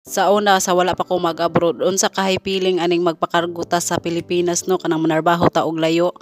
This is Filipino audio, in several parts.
Sa una sa wala pa ko mag-abroad unsa kahay piling aning magpakargo ta sa Pilipinas no kanang manarbaho ta og layo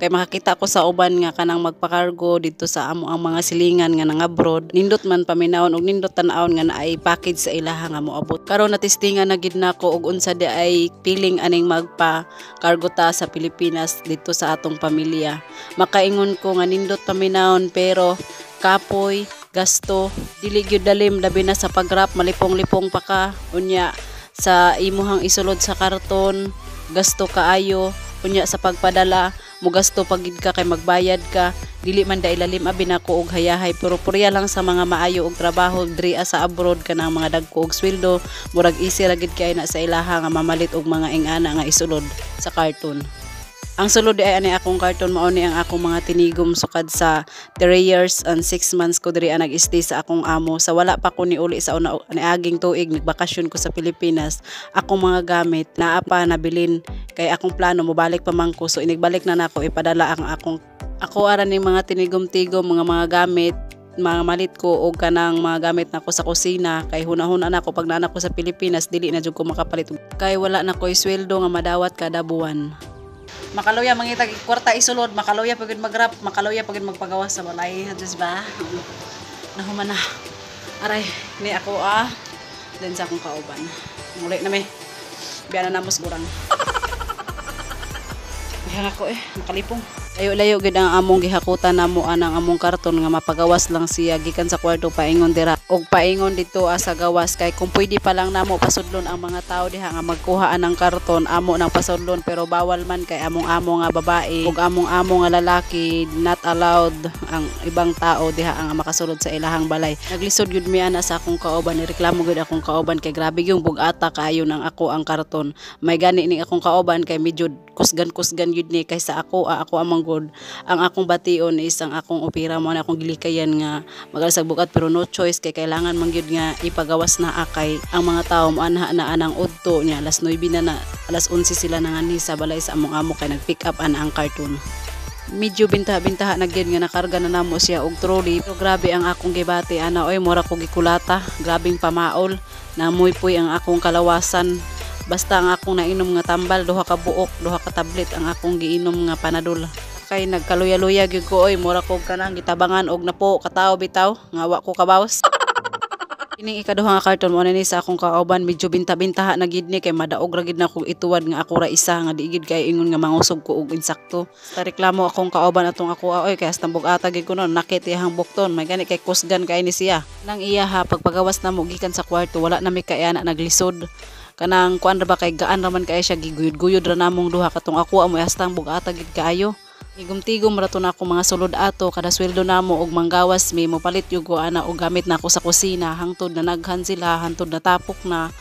kay makakita ko sa uban nga kanang magpakargo didto sa amo ang mga silingan nga nang abroad nindot man paminawon og nindot tan-awon nga naay package sa ilaha nga moabot karon natistingan na gid nako og unsa di ay piling aning magpakargo ta sa Pilipinas didto sa atong pamilya makaingon ko nga nindot paminawon pero kapoy gasto dili gyud dalim labi na sa pagrap malipong-lipong pa ka unya sa imuhang isulod sa karton gasto kaayo unya sa pagpadala mo gasto pagid ka kay magbayad ka dili man da ilalim abi nako og hayahay pero purya lang sa mga maayo og trabaho diri sa abroad kanang mga dagko og sweldo murag easy ra gid kay na sa ilaha nga mamalit og mga ingana nga isulod sa karton. Ang sulod ay ani akong karton mao ni ang akong mga tinigom sukad sa 3 years and 6 months ko diri nag-stay sa akong amo sa wala pa ko niuli sa una niaging tuig nagbakasyon ko sa Pilipinas akong mga gamit naa pa nabilin kay akong plano mobalik pa man ko so inigbalik na nako ipadala ang ako ara ning mga tinigom-tigom mga gamit mga malit ko og kanang mga gamit nako sa kusina kay hunahuna nako pag naa ko sa Pilipinas dili na jud ko makapalit kay wala na ko'y sweldo nga madawat kada buwan. Makaluya mangitag kwarta isulod, makaluya pagid magrap, makaluya pagid magpagawas sa balay, hadus ba? Nahuman na. Aray, ni ako then sa akong kauban. Muli na me. Biya na namos gurang. Biya ako makalipong. Layo-layo gid ang among gihakutan namo anang among karton nga mapagawas lang siya gikan sa kwarto paingon dira og paingon dito sa gawas kay kung pwede pa lang namo pasudlon ang mga tao diha nga magkuha anang karton amo nang pasudlon pero bawal man kay among amo nga babae ug among amo nga lalaki not allowed ang ibang tao diha ang makasulod sa ilahang balay. Naglisod gyud mi ana sa akong kauban nireklamo gyud akong kauban kay grabe yung bugata kaayo nang ako ang karton. May gani ning akong kauban kay medyo kusgan gyud ni kaysa ako amang good ang akong bation is ang akong opera mo na akong gilikayan nga magalasag bukat pero no choice kay kailangan man gyud nga ipagawas na akay ang mga tawo mo anha na anang udto nya alas 9 na alas 11 sila nangani sa balay sa among amo kay nag-pick up ang karton. Medyo bintaha na gyud nga nakarga na namo siya og trolley pero grabe ang akong gibati ana oy mura ko gikulata grabing pamaol namuy-puy ang akong kalawasan. Basta ang akong nainom nga tambal duha ka buok duha ka tablet ang akong giinom nga panadol kay nagkaluya-luya gyud ko oy mura ko kanang gitabangan og napo katawo bitaw nga wa ko kabaws. Kining ikaduha nga karton mo ni sa akong kauban medyo binta-bintaha na gid ni kay madaog ra gid na kog ituwad nga ako ra isa nga di gid kay ingon nga mangusog ko og insakto. Sa reklamo akong kauban atong ako oy kay hasta bug-ata gid ko non nakit iyang bukton may gani kay kusgan kay ni siya. Nang iya ha pagpagawas na mo gikan sa kwarto wala na mi kay ana naglisod. Kanang kuan ra ba kay gaan ra man kay siya giguyod-guyod ra namong duha katong ako amo hastang bug-ata gid kaayo. Igum-tigom ra to na ako mga sulod ato kada sweldo namo og manggawas mi mopalit yung ko ana og gamit na ako sa kusina hangtod na naghan sila hangtod na tapok na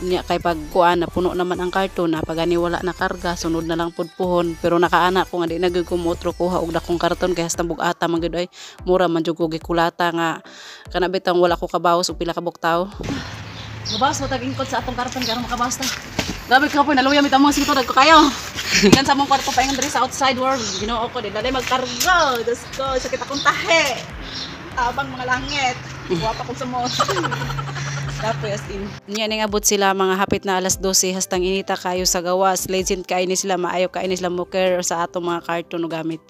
unya kay pag kuan na puno naman ang karton na pagani wala na karga sunod na lang pudpuhon pero nakaana ko nga di na gyud ko mootro kuha og dakong karton kay hasta bug-ata man gyud ay mura man jud ko gikulata nga kana bitang wala ko kabawas og pila ka buktaw. Gabawas mo tag-ingkod sa atong karton karon makabawas ta. Grabe ka po, naluya mi tamong singto ko kayo. Ikan sa mong kwarto paingon diri sa outside world. Ginoo ko di dali magkargo. Dos ko sakit akong tahe. Abang mga langit. Wa pa ko sa mo. Tapos nya ning abot sila mga hapit na alas 12 hastang inita kayo sa gawas. Legend kay ni sila maayo kay ni sila mo care sa atong mga karton o gamit.